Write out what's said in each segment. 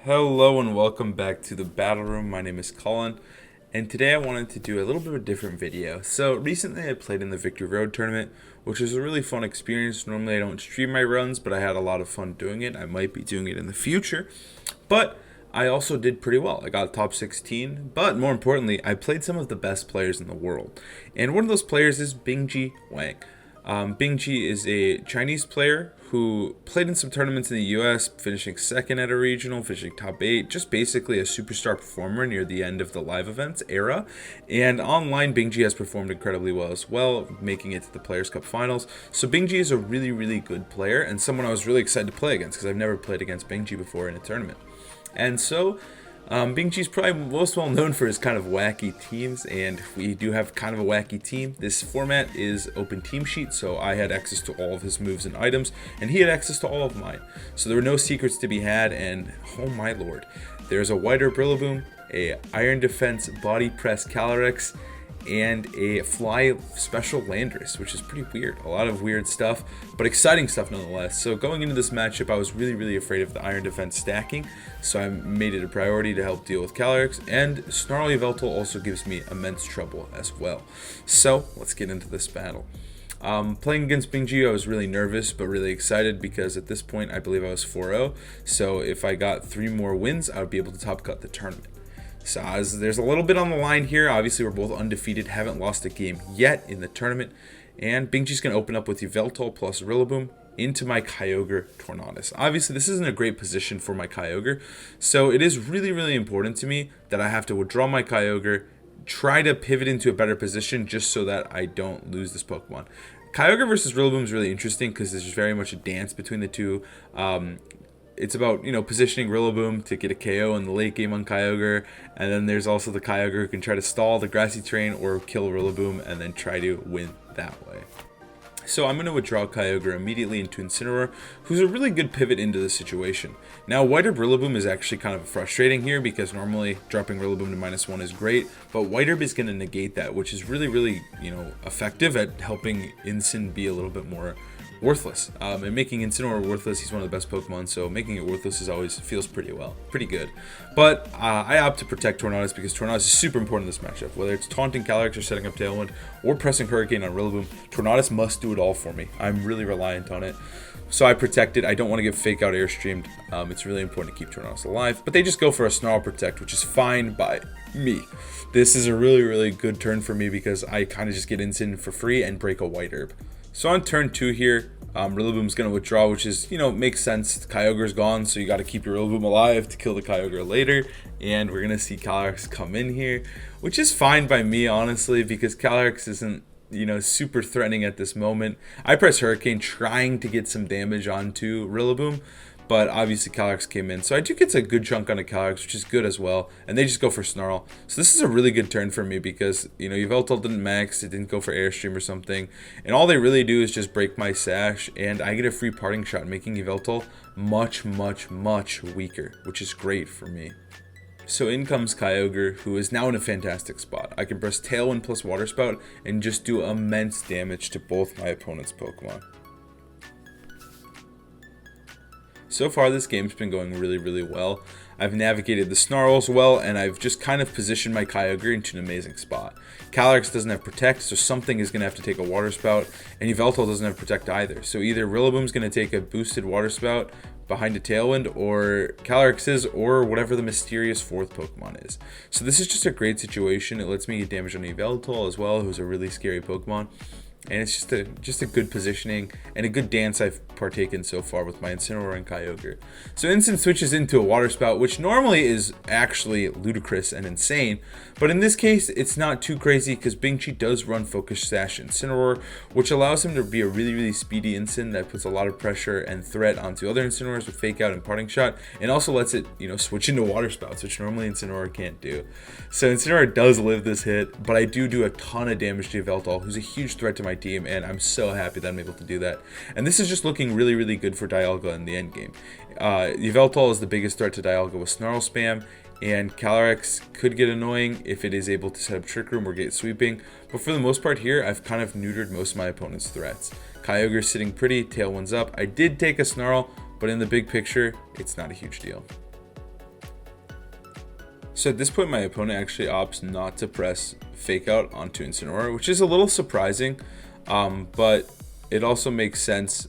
Hello and welcome back to the Battle Room. My name is Colin, and today I wanted to do a little bit of a different video. So recently I played in the Victory Road tournament, which was a really fun experience. Normally I don't stream my runs, but I had a lot of fun doing it. I might be doing it in the future, but I also did pretty well. I got top 16, but more importantly, I played some of the best players in the world. And one of those players is Bingjie Wang. Bingjie is a Chinese player who played in some tournaments in the US, finishing second at a regional, finishing top 8, just basically a superstar performer near the end of the live events era. And online, Bingjie has performed incredibly well as well, making it to the Players' Cup finals. So Bingjie is a really, really good player and someone I was really excited to play against because I've never played against Bingjie before in a tournament. And so Bingjie's probably most well known for his kind of wacky teams, and we do have kind of a wacky team. This format is open team sheet, so I had access to all of his moves and items, and he had access to all of mine. So there were no secrets to be had, and oh my lord, there's a wider Brillaboom, a Iron Defense Body Press Calyrex, and a Fly Special Landris, which is pretty weird. A lot of weird stuff, but exciting stuff nonetheless. So going into this matchup, I was really afraid of the Iron Defense stacking, so I made it a priority to help deal with Calyrex, and Snarly Yveltal also gives me immense trouble as well. So let's get into this battle. Playing against Bingjie, I was really nervous but really excited because at this point I believe I was 4-0, so if I got 3 more wins, I would be able to top cut the tournament. So there's a little bit on the line here. Obviously, we're both undefeated, haven't lost a game yet in the tournament. And Bingjie's going to open up with Yveltal plus Rillaboom into my Kyogre Tornadus. Obviously, this isn't a great position for my Kyogre, so it is really important to me that I have to withdraw my Kyogre, try to pivot into a better position just so that I don't lose this Pokemon. Kyogre versus Rillaboom is really interesting because there's very much a dance between the two. It's about, positioning Rillaboom to get a KO in the late game on Kyogre, and then there's also the Kyogre who can try to stall the Grassy Terrain or kill Rillaboom and then try to win that way. So I'm going to withdraw Kyogre immediately into Incineroar, who's a really good pivot into this situation. Now, White Herb Rillaboom is actually kind of frustrating here because normally dropping Rillaboom to -1 is great, but White Herb is going to negate that, which is really effective at helping Incin be a little bit more worthless. And making Incineroar worthless, he's one of the best Pokemon, so making it worthless is always feels pretty good. But I opt to protect Tornadus because Tornadus is super important in this matchup. Whether it's taunting Calyrex or setting up Tailwind or pressing Hurricane on Rillaboom, Tornadus must do it all for me. I'm really reliant on it. So I protect it. I don't want to get fake out airstreamed. It's really important to keep Tornadus alive. But they just go for a Snarl Protect, which is fine by me. This is a really good turn for me because I kind of just get Incin for free and break a White Herb. So on turn 2 here, Rillaboom's going to withdraw, which is, makes sense. Kyogre's gone, so you got to keep your Rillaboom alive to kill the Kyogre later. And we're going to see Calyrex come in here, which is fine by me, honestly, because Calyrex isn't, super threatening at this moment. I press Hurricane trying to get some damage onto Rillaboom, but obviously Calyrex came in. So I do get a good chunk on a Calyrex, which is good as well. And they just go for Snarl. So this is a really good turn for me because, Yveltal didn't max, it didn't go for Airstream or something. And all they really do is just break my Sash, and I get a free parting shot, making Yveltal much weaker, which is great for me. So in comes Kyogre, who is now in a fantastic spot. I can press Tailwind plus Water Spout and just do immense damage to both my opponent's Pokemon. So far, this game's been going really well. I've navigated the Snarls well, and I've just kind of positioned my Kyogre into an amazing spot. Calyrex doesn't have Protect, so something is going to have to take a Water Spout, and Yveltal doesn't have Protect either. So either Rillaboom's going to take a boosted Water Spout behind a Tailwind, or Calyrex is, or whatever the mysterious 4th Pokemon is. So this is just a great situation. It lets me get damage on Yveltal as well, who's a really scary Pokemon. And it's just a good positioning and a good dance I've partaken so far with my Incineroar and Kyogre. So Incin switches into a Water Spout, which normally is actually ludicrous and insane, but in this case it's not too crazy because Bingjie does run Focus Sash Incineroar, which allows him to be a really speedy Incin that puts a lot of pressure and threat onto other Incineroars with Fake Out and Parting Shot, and also lets it switch into Water Spouts, which normally Incineroar can't do. So Incineroar does live this hit, but I do a ton of damage to Yveltal, who's a huge threat to my team, and I'm so happy that I'm able to do that. And this is just looking really good for Dialga in the end game. Yveltal is the biggest threat to Dialga with Snarl spam, and Calyrex could get annoying if it is able to set up Trick Room or Gate Sweeping, but for the most part here, I've kind of neutered most of my opponent's threats. Kyogre's sitting pretty, Tailwind's up. I did take a Snarl, but in the big picture, it's not a huge deal. So at this point, my opponent actually opts not to press Fake Out onto Incineroar, which is a little surprising, but it also makes sense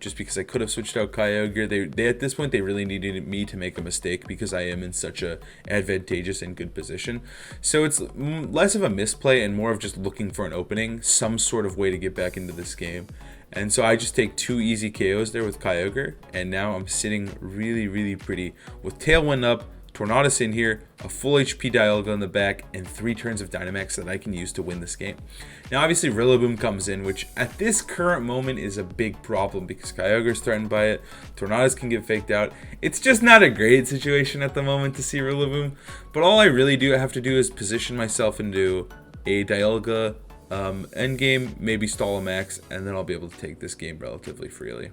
just because I could have switched out Kyogre. They at this point, they really needed me to make a mistake because I am in such a advantageous and good position. So it's less of a misplay and more of just looking for an opening, some sort of way to get back into this game. And so I just take 2 easy KOs there with Kyogre, and now I'm sitting really, really pretty with Tailwind up, Tornadus in here, a full HP Dialga in the back, and 3 turns of Dynamax that I can use to win this game. Now obviously Rillaboom comes in, which at this current moment is a big problem because Kyogre's threatened by it, Tornadus can get faked out. It's just not a great situation at the moment to see Rillaboom, but all I really have to do is position myself into a Dialga endgame, maybe stall a max, and then I'll be able to take this game relatively freely.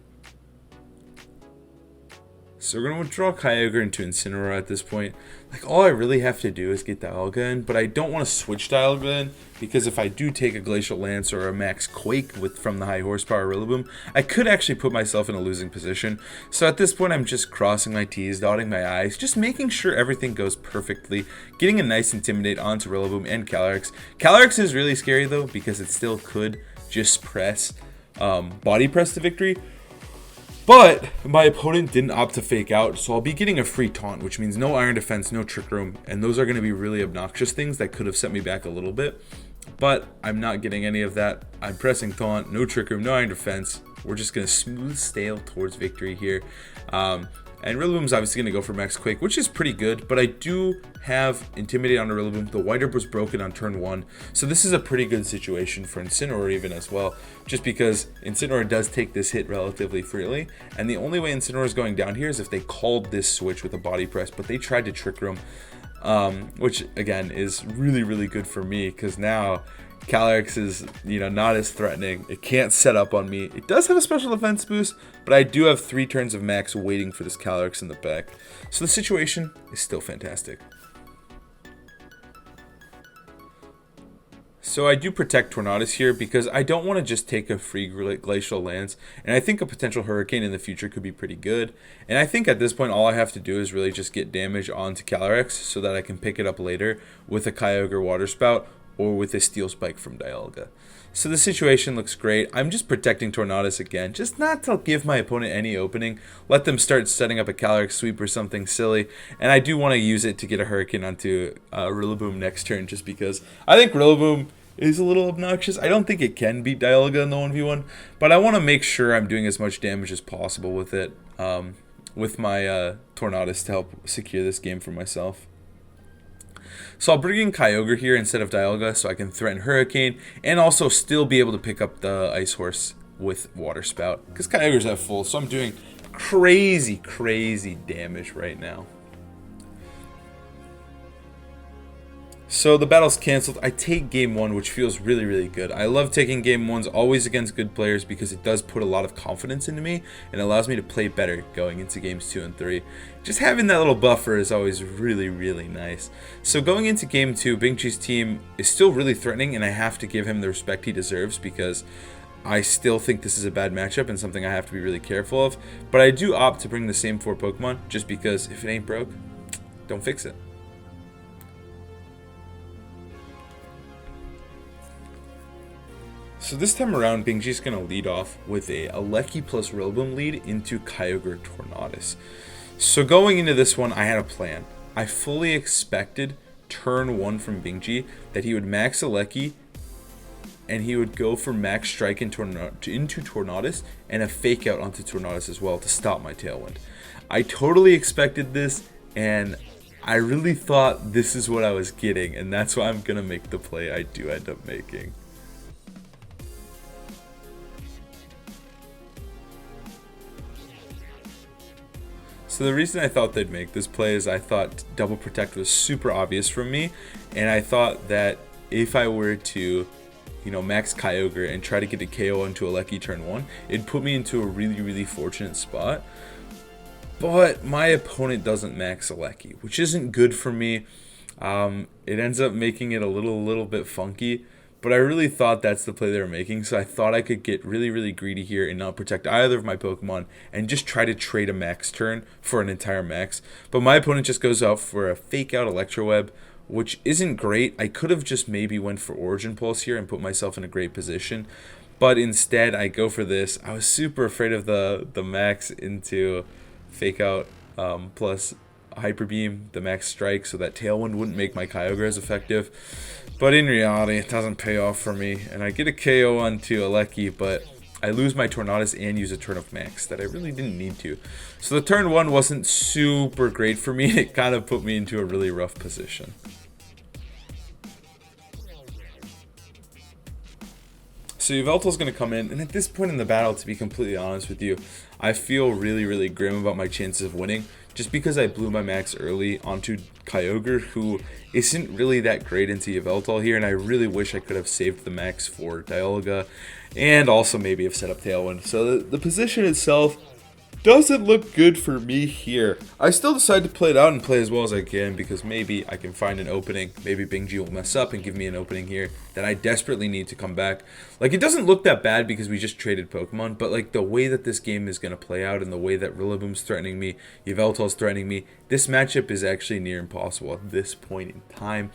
So we're going to withdraw Kyogre into Incineroar at this point. Like, all I really have to do is get Dialga in, but I don't want to switch Dialga in, because if I do take a Glacial Lance or a Max Quake from the high horsepower Rillaboom, I could actually put myself in a losing position. So at this point, I'm just crossing my T's, dotting my I's, just making sure everything goes perfectly, getting a nice Intimidate onto Rillaboom and Calyrex. Calyrex is really scary, though, because it still could just press, body press to victory. But my opponent didn't opt to fake out, so I'll be getting a free taunt, which means no Iron Defense, no Trick Room, and those are going to be really obnoxious things that could have set me back a little bit. But I'm not getting any of that. I'm pressing taunt, no Trick Room, no Iron Defense. We're just going to smooth sail towards victory here. And Rillaboom's obviously going to go for Max Quake, which is pretty good, but I do have Intimidate on the Rillaboom. The White Herb was broken on turn 1, so this is a pretty good situation for Incineroar even as well, just because Incineroar does take this hit relatively freely, and the only way Incineroar is going down here is if they called this switch with a Body Press, but they tried to Trick Room, which again is really, really good for me, because now Calyrex is, not as threatening. It can't set up on me. It does have a special defense boost, but I do have 3 turns of max waiting for this Calyrex in the back. So the situation is still fantastic. So I do protect Tornadus here because I don't want to just take a free Glacial Lance, and I think a potential Hurricane in the future could be pretty good. And I think at this point all I have to do is really just get damage onto Calyrex so that I can pick it up later with a Kyogre Water Spout or with a Steel Spike from Dialga. So the situation looks great. I'm just protecting Tornadus again, just not to give my opponent any opening. Let them start setting up a Calyrex sweep or something silly, and I do want to use it to get a Hurricane onto Rillaboom next turn, just because I think Rillaboom is a little obnoxious. I don't think it can beat Dialga in the 1v1, but I want to make sure I'm doing as much damage as possible with it, with my Tornadus to help secure this game for myself. So I'll bring in Kyogre here instead of Dialga so I can threaten Hurricane and also still be able to pick up the Ice Horse with Water Spout, because Kyogre's at full, so I'm doing crazy, crazy damage right now. So the battle's canceled. I take game 1, which feels really, really good. I love taking game 1s always against good players because it does put a lot of confidence into me and allows me to play better going into games 2 and 3. Just having that little buffer is always really, really nice. So going into game 2, Bingjie's team is still really threatening, and I have to give him the respect he deserves because I still think this is a bad matchup and something I have to be really careful of. But I do opt to bring the same 4 Pokemon just because if it ain't broke, don't fix it. So this time around, Bingjie's going to lead off with a Alecki plus Rillaboom lead into Kyogre Tornadus. So going into this one, I had a plan. I fully expected turn 1 from Bingjie that he would max Alecki and he would go for max strike into Tornadus and a fake out onto Tornadus as well to stop my Tailwind. I totally expected this, and I really thought this is what I was getting, and that's why I'm going to make the play I do end up making. So the reason I thought they'd make this play is I thought Double Protect was super obvious from me, and I thought that if I were to, max Kyogre and try to get a KO into Alecki turn 1, it'd put me into a really, really fortunate spot. But my opponent doesn't max Alecki, which isn't good for me. It ends up making it a little bit funky, but I really thought that's the play they were making, so I thought I could get really, really greedy here and not protect either of my Pokemon and just try to trade a max turn for an entire max. But my opponent just goes out for a fake out Electro Web, which isn't great. I could have just maybe went for Origin Pulse here and put myself in a great position, but instead I go for this. I was super afraid of the max into fake out plus Hyper Beam, the max strike, so that Tailwind wouldn't make my Kyogre as effective. But in reality, it doesn't pay off for me, and I get a KO onto Alecki, but I lose my Tornadus and use a turn of max that I really didn't need to. So the turn 1 wasn't super great for me. It kind of put me into a really rough position. So Yveltal's going to come in, and at this point in the battle, to be completely honest with you, I feel really, really grim about my chances of winning, just because I blew my max early onto Kyogre, who isn't really that great into Yveltal here, and I really wish I could have saved the max for Dialga, and also maybe have set up Tailwind. So the position itself doesn't look good for me here. I still decide to play it out and play as well as I can, because maybe I can find an opening. Maybe Bingjie will mess up and give me an opening here that I desperately need to come back. Like, it doesn't look that bad because we just traded Pokemon, but like the way that this game is going to play out and the way that Rillaboom's threatening me, Yveltal's threatening me, this matchup is actually near impossible at this point in time.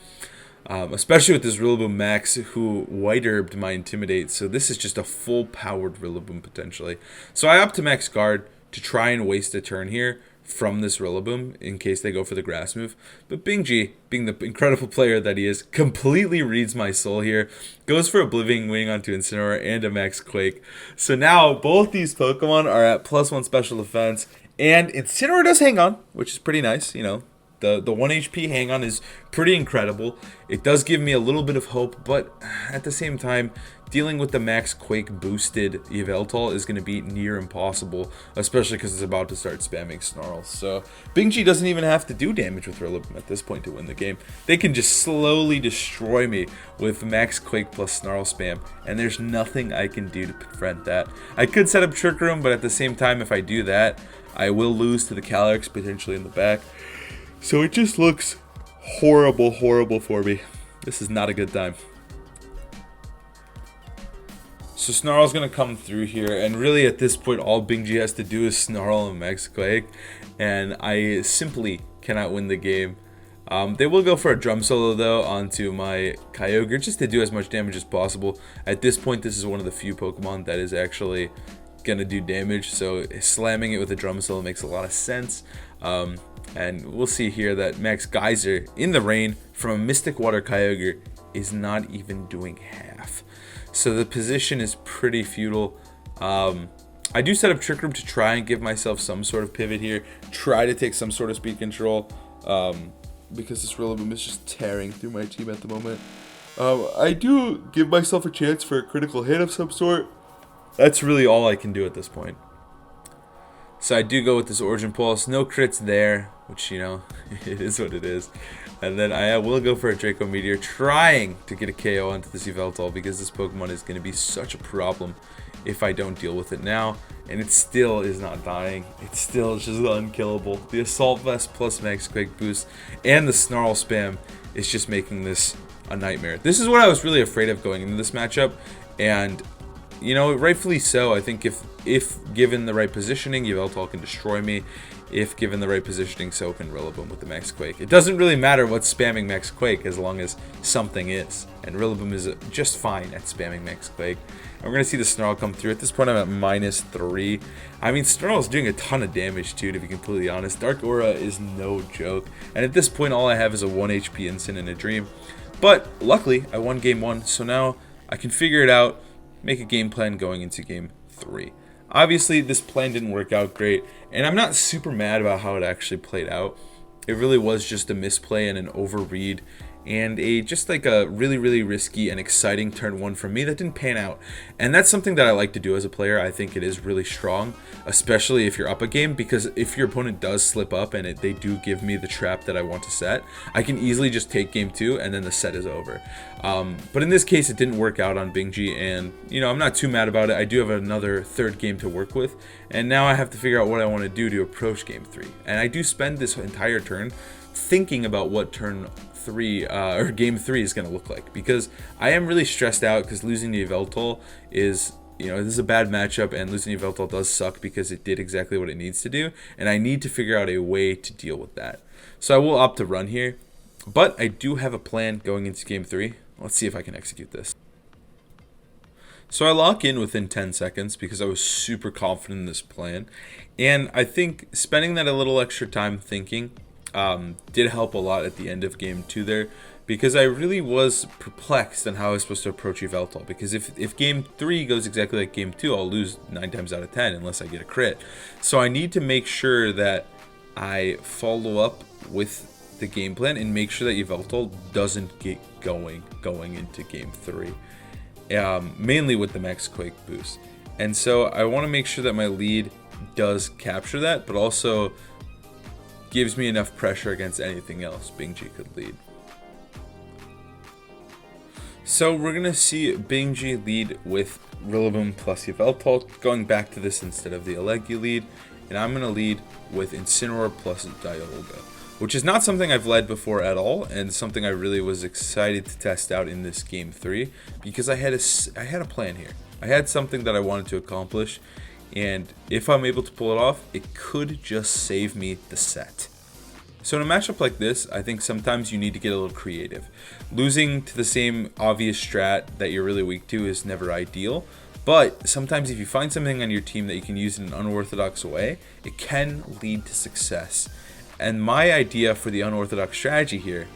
Especially with this Rillaboom Max, who White Herbed my Intimidate, so this is just a full-powered Rillaboom potentially. So I opt to max Guard to try and waste a turn here from this Rillaboom in case they go for the grass move. But Bingjie, being the incredible player that he is, completely reads my soul here, goes for Oblivion Wing onto Incineroar and a max Quake. So now both these Pokemon are at +1 special defense, and Incineroar does hang on, which is pretty nice, you know. The 1 HP hang on is pretty incredible. It does give me a little bit of hope, but at the same time, dealing with the max Quake boosted Yveltal is going to be near impossible, especially because it's about to start spamming Snarls. So Bingjie doesn't even have to do damage with Rillaboom at this point to win the game. They can just slowly destroy me with max Quake plus Snarl spam, and there's nothing I can do to prevent that. I could set up Trick Room, but at the same time, if I do that, I will lose to the Calyrex potentially in the back. So it just looks horrible, horrible for me. This is not a good time. So Snarl's going to come through here, and really at this point all Bingjie has to do is Snarl and Max Quake, and I simply cannot win the game. They will go for a Drum Solo though onto my Kyogre just to do as much damage as possible. At this point, this is one of the few Pokemon that is actually going to do damage, so slamming it with a Drum Solo makes a lot of sense. And we'll see here that Max Geyser in the rain from a Mystic Water Kyogre is not even doing half. So the position is pretty futile. I do set up Trick Room to try and give myself some sort of pivot here. Try to take some sort of speed control. Because this Rillaboom is just tearing through my team at the moment. I do give myself a chance for a critical hit of some sort. That's really all I can do at this point. So I do go with this Origin Pulse. No crits there, which, you know, it is what it is. And then I will go for a Draco Meteor, trying to get a KO onto this Yveltal, because this Pokemon is going to be such a problem if I don't deal with it now. And it still is not dying. It's still just unkillable. The Assault Vest plus Max Quake boost and the Snarl spam is just making this a nightmare. This is what I was really afraid of going into this matchup, and you know, rightfully so. I think if given the right positioning, Yveltal can destroy me. If given the right positioning, so can Rillaboom with the Max Quake. It doesn't really matter what's spamming Max Quake as long as something is. And Rillaboom is just fine at spamming Max Quake. And we're going to see the Snarl come through. At this point, I'm at -3. I mean, Snarl is doing a ton of damage too, to be completely honest. Dark Aura is no joke. And at this point, all I have is a 1 HP Instant and a Dream. But luckily, I won game 1, so now I can figure it out. Make a game plan going into game 3. Obviously, this plan didn't work out great, and I'm not super mad about how it actually played out. It really was just a misplay and an overread, and just like a really, really risky and exciting turn 1 for me that didn't pan out. And that's something that I like to do as a player. I think it is really strong, especially if you're up a game, because if your opponent does slip up and they do give me the trap that I want to set, I can easily just take game 2 and then the set is over. But in this case, it didn't work out on Bingjie, and you know, I'm not too mad about it. I do have another third game to work with, and now I have to figure out what I want to do to approach game 3. And I do spend this entire turn thinking about what turn 3 or game 3 is going to look like, because I am really stressed out because losing to Yveltal is, this is a bad matchup, and losing to Yveltal does suck because it did exactly what it needs to do, and I need to figure out a way to deal with that. So I will opt to run here, but I do have a plan going into game 3. Let's see if I can execute this. So I lock in within 10 seconds because I was super confident in this plan, and I think spending that a little extra time thinking did help a lot at the end of game 2 there, because I really was perplexed on how I was supposed to approach Yveltal, because if game 3 goes exactly like game 2, I'll lose 9 times out of 10 unless I get a crit. So I need to make sure that I follow up with the game plan and make sure that Yveltal doesn't get going into game 3, mainly with the Max Quake boost. And so I want to make sure that my lead does capture that, but also gives me enough pressure against anything else Bingjie could lead. So we're going to see Bingjie lead with Rillaboom plus Yveltal, going back to this instead of the Alegi lead, and I'm going to lead with Incineroar plus Dialga, which is not something I've led before at all, and something I really was excited to test out in this game 3, because I had a plan here. I had something that I wanted to accomplish, and if I'm able to pull it off, it could just save me the set. So in a matchup like this, I think sometimes you need to get a little creative. Losing to the same obvious strat that you're really weak to is never ideal, but sometimes if you find something on your team that you can use in an unorthodox way, it can lead to success. And my idea for the unorthodox strategy here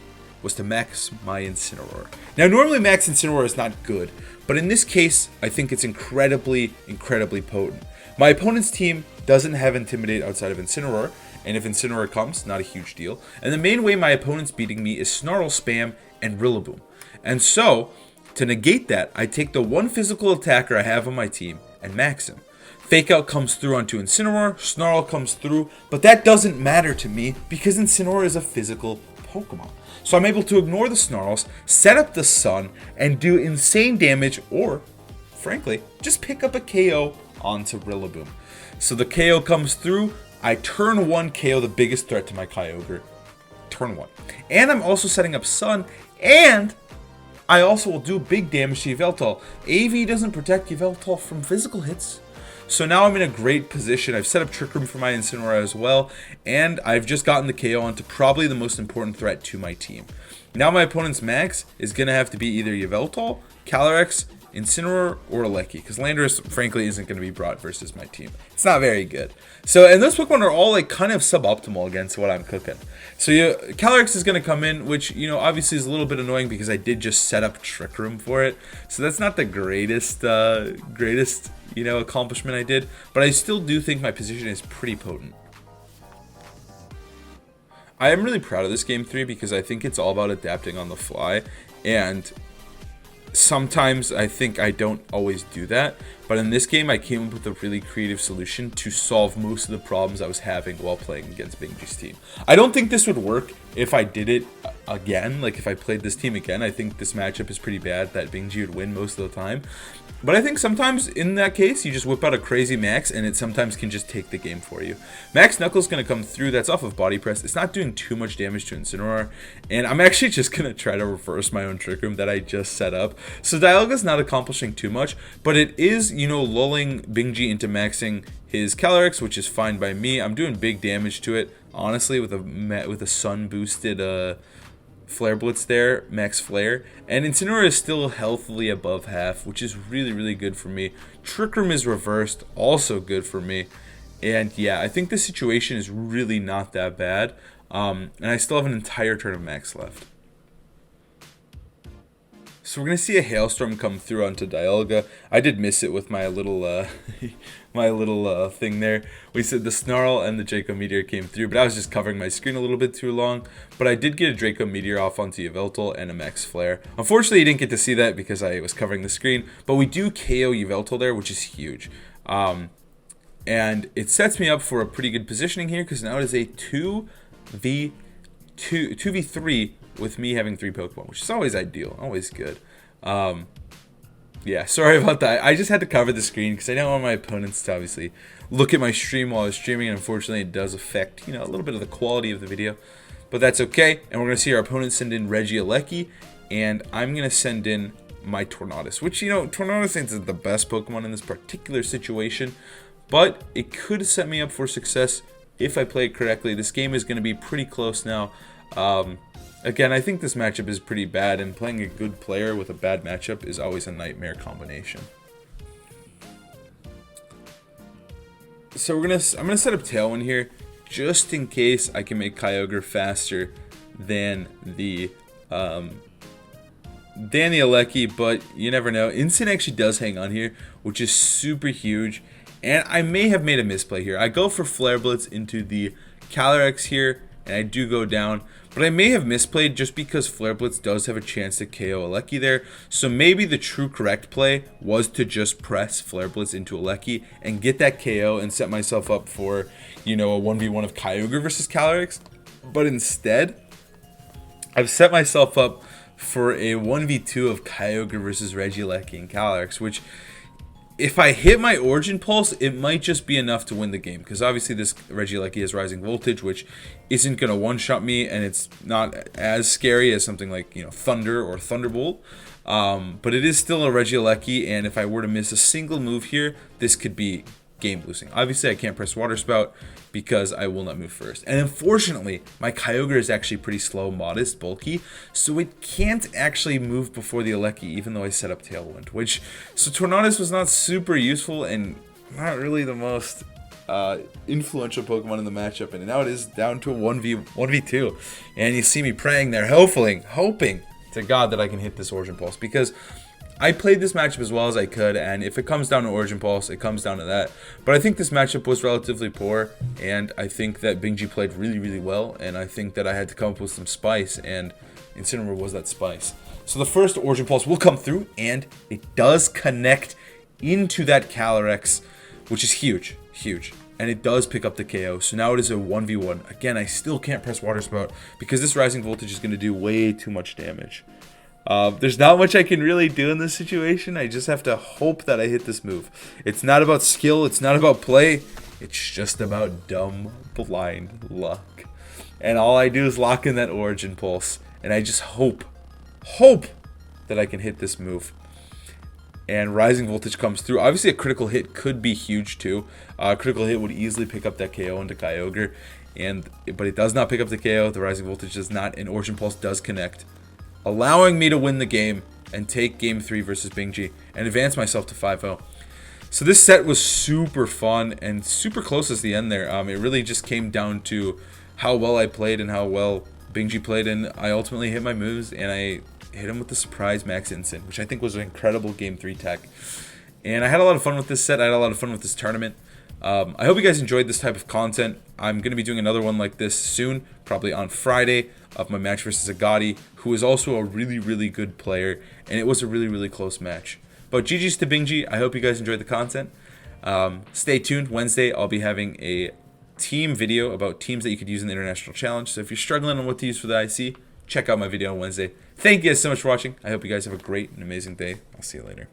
was to max my Incineroar. Now normally max Incineroar is not good, but in this case, I think it's incredibly potent. My opponent's team doesn't have Intimidate outside of Incineroar, and if Incineroar comes, not a huge deal. And the main way my opponent's beating me is Snarl Spam and Rillaboom. And so, to negate that, I take the one physical attacker I have on my team and max him. Fake Out comes through onto Incineroar, Snarl comes through, but that doesn't matter to me because Incineroar is a physical Pokemon. So I'm able to ignore the Snarls, set up the Sun, and do insane damage, or, frankly, just pick up a KO onto Rillaboom. So the KO comes through, I turn 1 KO the biggest threat to my Kyogre. Turn 1. And I'm also setting up Sun, and I also will do big damage to Yveltal. AV doesn't protect Yveltal from physical hits. So now I'm in a great position. I've set up Trick Room for my Incineroar as well, and I've just gotten the KO onto probably the most important threat to my team. Now my opponent's max is going to have to be either Yveltal, Calyrex, Incineroar, or Aleki, because Landorus, frankly, isn't going to be brought versus my team. It's not very good. So, and those Pokemon are all like kind of suboptimal against what I'm cooking. So Calyrex is going to come in, which, obviously is a little bit annoying because I did just set up Trick Room for it. So that's not the greatest, accomplishment I did, but I still do think my position is pretty potent. I am really proud of this game 3 because I think it's all about adapting on the fly, and sometimes I think I don't always do that, but in this game I came up with a really creative solution to solve most of the problems I was having while playing against Bingjie's team. I don't think this would work if I did it again, like if I played this team again. I think this matchup is pretty bad that Bingjie would win most of the time. But I think sometimes in that case, you just whip out a crazy Max and it sometimes can just take the game for you. Max Knuckles going to come through. That's off of Body Press. It's not doing too much damage to Incineroar. And I'm actually just going to try to reverse my own Trick Room that I just set up. So Dialga's not accomplishing too much, but it is, lulling Bingjie into maxing his Calyrex, which is fine by me. I'm doing big damage to it, honestly, with a Sun boosted Flare Blitz there, Max Flare, and Incineroar is still healthily above half, which is really good for me. Trick Room is reversed, also good for me, and yeah, I think this situation is really not that bad, and I still have an entire turn of Max left. So we're going to see a Hailstorm come through onto Dialga. I did miss it with my little thing there. We said the Snarl and the Draco Meteor came through, but I was just covering my screen a little bit too long. But I did get a Draco Meteor off onto Yveltal and a Max Flare. Unfortunately, you didn't get to see that because I was covering the screen, but we do KO Yveltal there, which is huge. And it sets me up for a pretty good positioning here because now it is a 2v3 with me having 3 Pokemon, which is always ideal, always good. Yeah, sorry about that. I just had to cover the screen because I don't want my opponents to obviously look at my stream while I was streaming, and unfortunately it does affect, a little bit of the quality of the video. but that's okay. And we're going to see our opponent send in Regieleki, and I'm going to send in my Tornadus, which, you know, Tornadus isn't the best Pokemon in this particular situation, but it could set me up for success if I play it correctly. This game is going to be pretty close now. Again, I think this matchup is pretty bad, and playing a good player with a bad matchup is always a nightmare combination. So I'm gonna set up Tailwind here, just in case I can make Kyogre faster than the Aleki, but you never know. Instant actually does hang on here, which is super huge, and I may have made a misplay here. I go for Flare Blitz into the Calyrex here, and I do go down, but I may have misplayed just because Flare Blitz does have a chance to KO Aleki there. So maybe the true correct play was to just press Flare Blitz into Aleki and get that KO and set myself up for, you know, a 1v1 of Kyogre versus Calyrex. But instead, I've set myself up for a 1v2 of Kyogre versus Regieleki and Calyrex, which, if I hit my Origin Pulse, it might just be enough to win the game. Because obviously this Regieleki has Rising Voltage, which isn't going to one-shot me, and it's not as scary as something like, you know, Thunder or Thunderbolt. But it is still a Regieleki, and if I were to miss a single move here, this could be game-losing. Obviously, I can't press Water Spout because I will not move first. And unfortunately, my Kyogre is actually pretty slow, modest, bulky, so it can't actually move before the Aleki, even though I set up Tailwind. So Tornadus was not super useful and not really the most influential Pokemon in the matchup. And now it is down to a 1v2. And you see me praying there, hoping to God that I can hit this Origin Pulse, because I played this matchup as well as I could, and if it comes down to Origin Pulse, it comes down to that. But I think this matchup was relatively poor, and I think that Bingjie played really, really well, and I think that I had to come up with some spice, and Incineroar was that spice. So the first Origin Pulse will come through, and it does connect into that Calyrex, which is huge, huge. And it does pick up the KO, so now it is a 1v1. Again, I still can't press Water Spout, because this Rising Voltage is going to do way too much damage. There's not much I can really do in this situation. I just have to hope that I hit this move. It's not about skill. It's not about play. It's just about dumb, blind luck. And all I do is lock in that Origin Pulse. And I just hope that I can hit this move. And Rising Voltage comes through. Obviously, a critical hit could be huge too. Critical hit would easily pick up that KO into Kyogre. But it does not pick up the KO. The Rising Voltage does not. And Origin Pulse does connect, allowing me to win the game and take Game 3 versus Bingjie and advance myself to 5-0. So this set was super fun and super close at the end there. It really just came down to how well I played and how well Bingjie played, and I ultimately hit my moves, and I hit him with the surprise Max Instant, which I think was an incredible Game 3 tech. And I had a lot of fun with this set. I had a lot of fun with this tournament. I hope you guys enjoyed this type of content. I'm going to be doing another one like this soon, probably on Friday, of my match versus Agati, who is also a really, really good player, and it was a really, really close match. But GG's to Bingjie. I hope you guys enjoyed the content. Stay tuned. Wednesday, I'll be having a team video about teams that you could use in the International Challenge. So if you're struggling on what to use for the IC, check out my video on Wednesday. Thank you guys so much for watching. I hope you guys have a great and amazing day. I'll see you later.